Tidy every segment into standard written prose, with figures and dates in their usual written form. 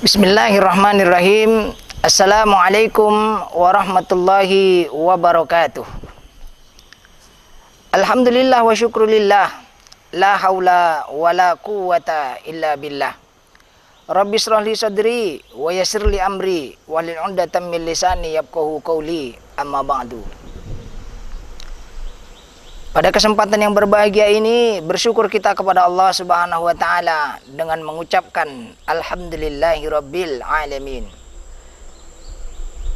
Bismillahirrahmanirrahim. Assalamualaikum warahmatullahi wabarakatuh. Alhamdulillah wa syukrulillah. La haula wa la quwata illa billah. Rabbi shrah li sadri wa yassir li amri wahlul 'uqdatam min lisani yafqahu qawli. Amma ba'du. Pada kesempatan yang berbahagia ini, bersyukur kita kepada Allah Subhanahu wa taala dengan mengucapkan alhamdulillahirabbil alamin.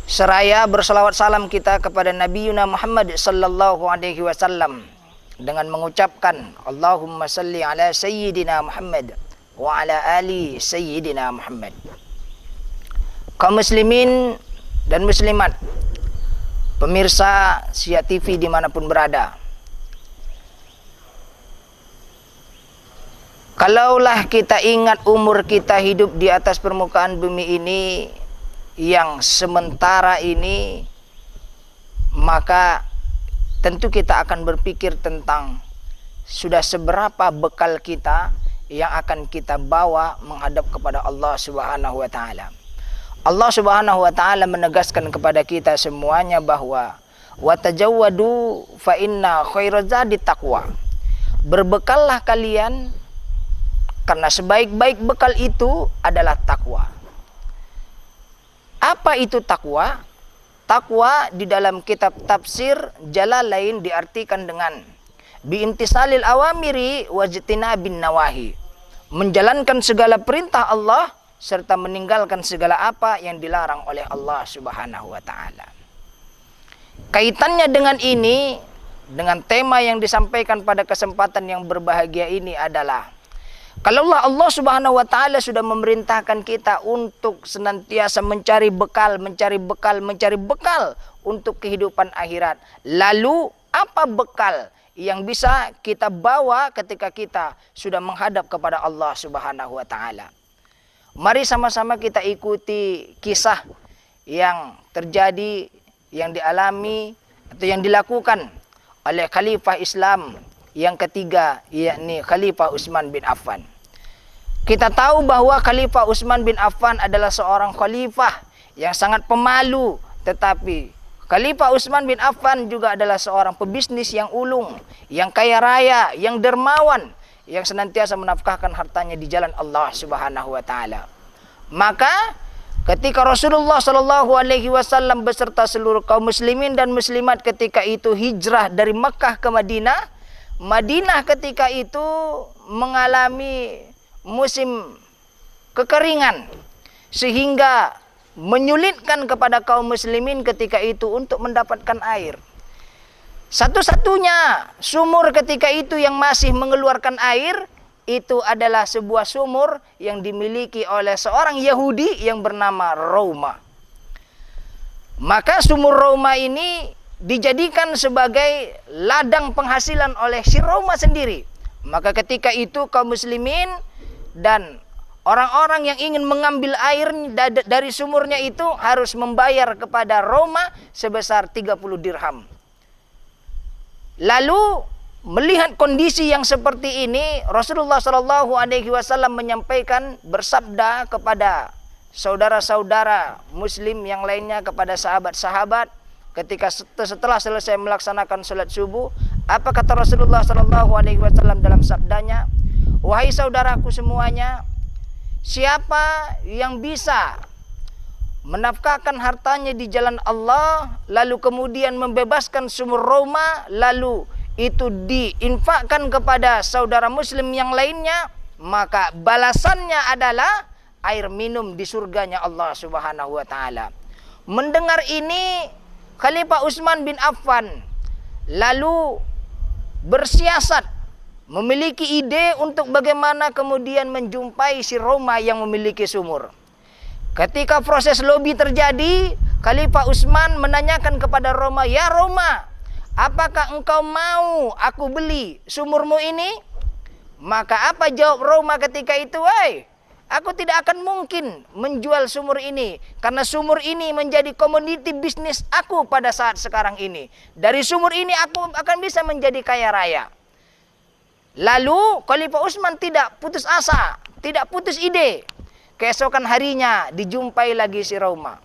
Seraya berselawat salam kita kepada Nabi Muhammad sallallahu alaihi wasallam dengan mengucapkan Allahumma salli ala sayyidina Muhammad wa ala ali sayyidina Muhammad. Kaum muslimin dan muslimat, pemirsa Sia TV dimanapun berada, kalaulah kita ingat umur kita hidup di atas permukaan bumi ini yang sementara ini, maka tentu kita akan berpikir tentang sudah seberapa bekal kita yang akan kita bawa menghadap kepada Allah Subhanahu wa taala. Allah Subhanahu wa taala menegaskan kepada kita semuanya bahwa wa tajawwadu fa inna khairaz zadi taqwa. Berbekallah kalian karena sebaik-baik bekal itu adalah takwa. Apa itu takwa? Takwa di dalam kitab tafsir Jalalain diartikan dengan biintisalil awamiri wajtinabin nawahi. Menjalankan segala perintah Allah serta meninggalkan segala apa yang dilarang oleh Allah Subhanahu wa taala. Kaitannya dengan ini, dengan tema yang disampaikan pada kesempatan yang berbahagia ini adalah, kalaulah Allah Subhanahu wa taala sudah memerintahkan kita untuk senantiasa mencari bekal untuk kehidupan akhirat, lalu apa bekal yang bisa kita bawa ketika kita sudah menghadap kepada Allah Subhanahu wa taala? Mari sama-sama kita ikuti kisah yang terjadi, yang dialami atau yang dilakukan oleh Khalifah Islam yang ketiga, yakni Khalifah Utsman bin Affan. Kita tahu bahwa Khalifah Utsman bin Affan adalah seorang khalifah yang sangat pemalu, tetapi Khalifah Utsman bin Affan juga adalah seorang pebisnis yang ulung, yang kaya raya, yang dermawan, yang senantiasa menafkahkan hartanya di jalan Allah Subhanahu wa taala. Maka ketika Rasulullah Shallallahu alaihi wasallam beserta seluruh kaum muslimin dan muslimat ketika itu hijrah dari Mekah ke Madinah, Madinah ketika itu mengalami musim kekeringan sehingga menyulitkan kepada kaum muslimin ketika itu untuk mendapatkan air. Satu-satunya sumur ketika itu yang masih mengeluarkan air itu adalah sebuah sumur yang dimiliki oleh seorang Yahudi yang bernama Rauma. Maka sumur Rauma ini dijadikan sebagai ladang penghasilan oleh si Rauma sendiri. Maka ketika itu kaum muslimin dan orang-orang yang ingin mengambil air dari sumurnya itu harus membayar kepada Rauma sebesar 30 dirham. Lalu melihat kondisi yang seperti ini, Rasulullah Shallallahu alaihi wasallam menyampaikan, bersabda kepada saudara-saudara muslim yang lainnya, kepada sahabat-sahabat ketika setelah selesai melaksanakan salat subuh, apa kata Rasulullah Shallallahu alaihi wasallam dalam sabdanya? Wahai saudaraku semuanya, siapa yang bisa menafkahkan hartanya di jalan Allah, lalu kemudian membebaskan sumur Rauma, lalu itu diinfakkan kepada saudara muslim yang lainnya, maka balasannya adalah air minum di surganya Allah Subhanahu wa taala. Mendengar ini, Khalifah Utsman bin Affan lalu bersiasat, memiliki ide untuk bagaimana kemudian menjumpai si Rauma yang memiliki sumur. Ketika proses lobi terjadi, Khalifah Utsman menanyakan kepada Rauma, "Ya Rauma, apakah engkau mau aku beli sumurmu ini?" Maka apa jawab Rauma ketika itu? "Woi, aku tidak akan mungkin menjual sumur ini, karena sumur ini menjadi komoditi bisnis aku pada saat sekarang ini. Dari sumur ini aku akan bisa menjadi kaya raya." Lalu Khalifah Utsman tidak putus asa, tidak putus ide. Keesokan harinya dijumpai lagi si Rauma.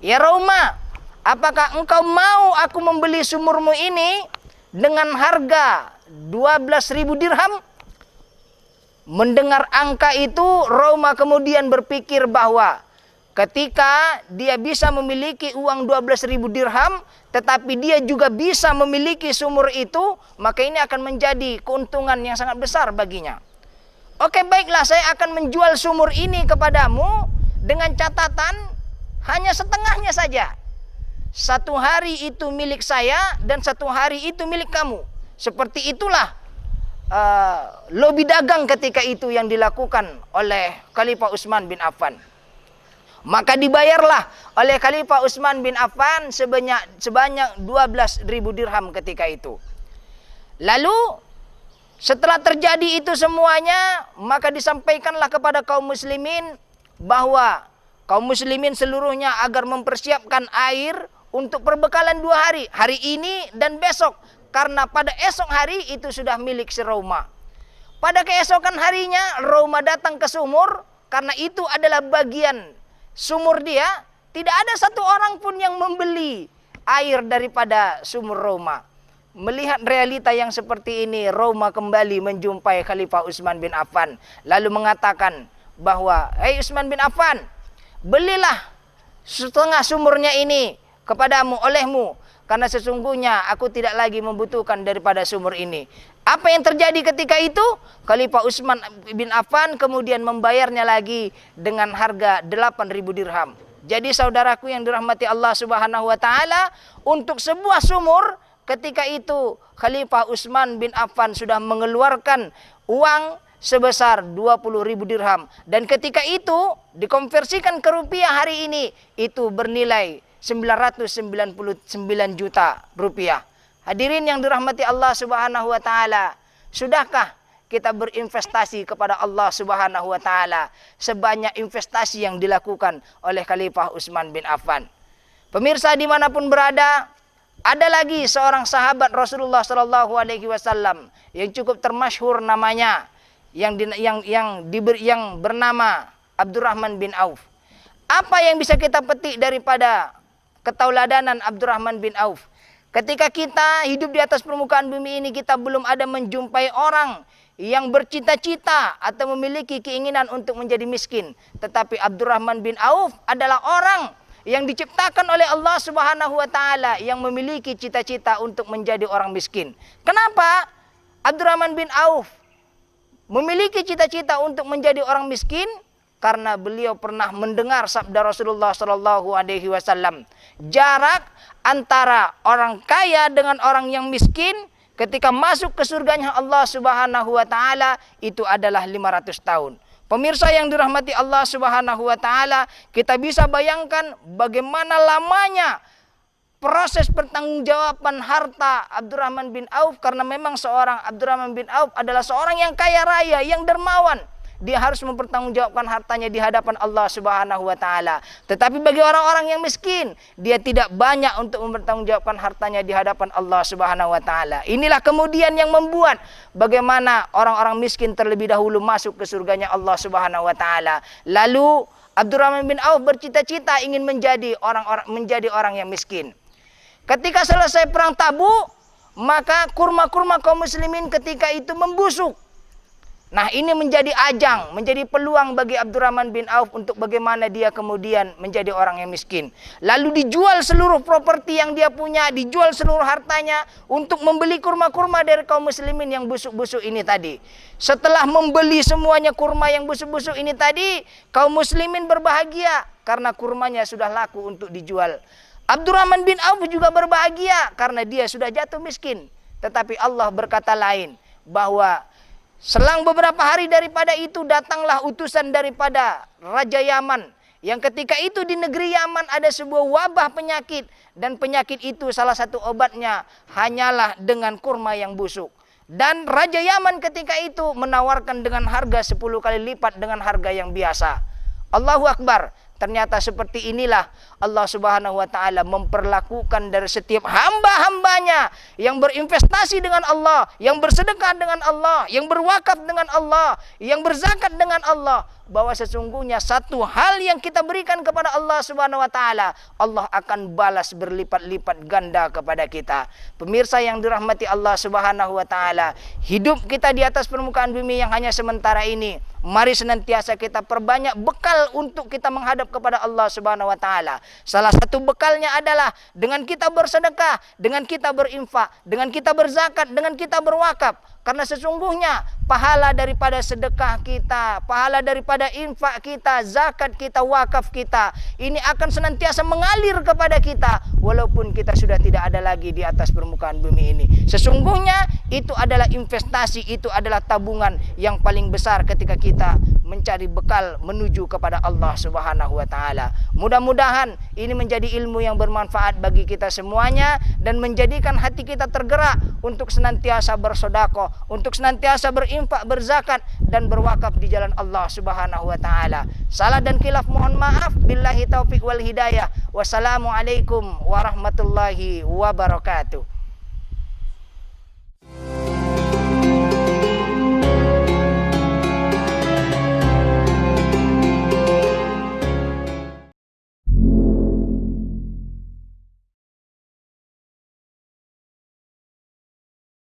Ya Rauma, apakah engkau mau aku membeli sumurmu ini dengan harga 12.000 dirham? Mendengar angka itu, Rauma kemudian berpikir bahwa ketika dia bisa memiliki uang 12.000 dirham, tetapi dia juga bisa memiliki sumur itu, maka ini akan menjadi keuntungan yang sangat besar baginya. Oke, baiklah, saya akan menjual sumur ini kepadamu dengan catatan hanya setengahnya saja. 1 hari itu milik saya dan 1 hari itu milik kamu. Seperti itulah lobi dagang ketika itu yang dilakukan oleh Khalifah Utsman bin Affan. Maka dibayarlah oleh Khalifah Utsman bin Affan sebanyak 12.000 dirham ketika itu. Lalu setelah terjadi itu semuanya, maka disampaikanlah kepada kaum muslimin bahwa kaum muslimin seluruhnya agar mempersiapkan air untuk perbekalan 2 hari. Hari ini dan besok. Karena pada esok hari itu sudah milik si Rauma. Pada keesokan harinya Rauma datang ke sumur. Karena itu adalah bagian sumur dia. Tidak ada satu orang pun yang membeli air daripada sumur Rauma. Melihat realita yang seperti ini, Rauma kembali menjumpai Khalifah Utsman bin Affan. Lalu mengatakan bahwa, "Hei Utsman bin Affan, belilah setengah sumurnya ini kepadamu, olehmu. Karena sesungguhnya aku tidak lagi membutuhkan daripada sumur ini." Apa yang terjadi ketika itu? Khalifah Utsman bin Affan kemudian membayarnya lagi dengan harga 8.000 dirham. Jadi saudaraku yang dirahmati Allah Subhanahu wa taala, untuk sebuah sumur ketika itu Khalifah Utsman bin Affan sudah mengeluarkan uang sebesar 20.000 dirham. Dan ketika itu dikonversikan ke rupiah hari ini, itu bernilai 999 juta rupiah. Hadirin yang dirahmati Allah Subhanahu wa taala, sudahkah kita berinvestasi kepada Allah Subhanahu wa taala sebanyak investasi yang dilakukan oleh Khalifah Utsman bin Affan? Pemirsa dimanapun berada, ada lagi seorang sahabat Rasulullah Shallallahu Alaihi Wasallam yang cukup termasyhur namanya, yang bernama Abdurrahman bin Auf. Apa yang bisa kita petik daripada ketauladanan Abdurrahman bin Auf? Ketika kita hidup di atas permukaan bumi ini, kita belum ada menjumpai orang yang bercita-cita atau memiliki keinginan untuk menjadi miskin. Tetapi Abdurrahman bin Auf adalah orang yang diciptakan oleh Allah Subhanahu wa taala yang memiliki cita-cita untuk menjadi orang miskin. Kenapa Abdurrahman bin Auf memiliki cita-cita untuk menjadi orang miskin? Karena beliau pernah mendengar sabda Rasulullah Shallallahu Alaihi Wasallam, jarak antara orang kaya dengan orang yang miskin ketika masuk ke surganya Allah Subhanahu wa taala itu adalah 500 tahun. Pemirsa yang dirahmati Allah Subhanahu wa taala, kita bisa bayangkan bagaimana lamanya proses pertanggungjawaban harta Abdurrahman bin Auf, karena memang Abdurrahman bin Auf adalah seorang yang kaya raya, yang dermawan. Dia harus mempertanggungjawabkan hartanya di hadapan Allah Subhanahu wa taala. Tetapi bagi orang-orang yang miskin, dia tidak banyak untuk mempertanggungjawabkan hartanya di hadapan Allah Subhanahu wa taala. Inilah kemudian yang membuat bagaimana orang-orang miskin terlebih dahulu masuk ke surganya Allah Subhanahu wa taala. Lalu Abdurrahman bin Auf bercita-cita ingin menjadi orang yang miskin. Ketika selesai perang Tabuk, maka kurma-kurma kaum muslimin ketika itu membusuk. Nah, ini menjadi ajang, menjadi peluang bagi Abdurrahman bin Auf untuk bagaimana dia kemudian menjadi orang yang miskin. Lalu dijual seluruh properti yang dia punya, dijual seluruh hartanya untuk membeli kurma-kurma dari kaum muslimin yang busuk-busuk ini tadi. Setelah membeli semuanya kurma yang busuk-busuk ini tadi, kaum muslimin berbahagia karena kurmanya sudah laku untuk dijual. Abdurrahman bin Auf juga berbahagia karena dia sudah jatuh miskin. Tetapi Allah berkata lain, bahwa selang beberapa hari daripada itu datanglah utusan daripada Raja Yaman, yang ketika itu di negeri Yaman ada sebuah wabah penyakit, dan penyakit itu salah satu obatnya hanyalah dengan kurma yang busuk. Dan Raja Yaman ketika itu menawarkan dengan harga 10 kali lipat dengan harga yang biasa. Allahu Akbar. Ternyata seperti inilah Allah Subhanahu wa taala memperlakukan dari setiap hamba-hambanya yang berinvestasi dengan Allah, yang bersedekah dengan Allah, yang berwakaf dengan Allah, yang berzakat dengan Allah. bahwa sesungguhnya satu hal yang kita berikan kepada Allah Subhanahu wa taala, Allah akan balas berlipat-lipat ganda kepada kita. Pemirsa yang dirahmati Allah Subhanahu wa taala, hidup kita di atas permukaan bumi yang hanya sementara ini, mari senantiasa kita perbanyak bekal untuk kita menghadap kepada Allah Subhanahu wa taala. Salah satu bekalnya adalah dengan kita bersedekah, dengan kita berinfak, dengan kita berzakat, dengan kita berwakaf. Karena sesungguhnya pahala daripada sedekah kita, pahala daripada infak kita, zakat kita, wakaf kita, ini akan senantiasa mengalir kepada kita walaupun kita sudah tidak ada lagi di atas permukaan bumi ini. Sesungguhnya itu adalah investasi, itu adalah tabungan yang paling besar ketika kita mencari bekal menuju kepada Allah Subhanahu wa taala. Mudah-mudahan ini menjadi ilmu yang bermanfaat bagi kita semuanya dan menjadikan hati kita tergerak untuk senantiasa bersedekah, untuk senantiasa berinfak, berzakat dan berwakaf di jalan Allah Subhanahu wa taala. Salah dan khilaf mohon maaf. Billahi taufik wal hidayah. Wassalamualaikum warahmatullahi wabarakatuh.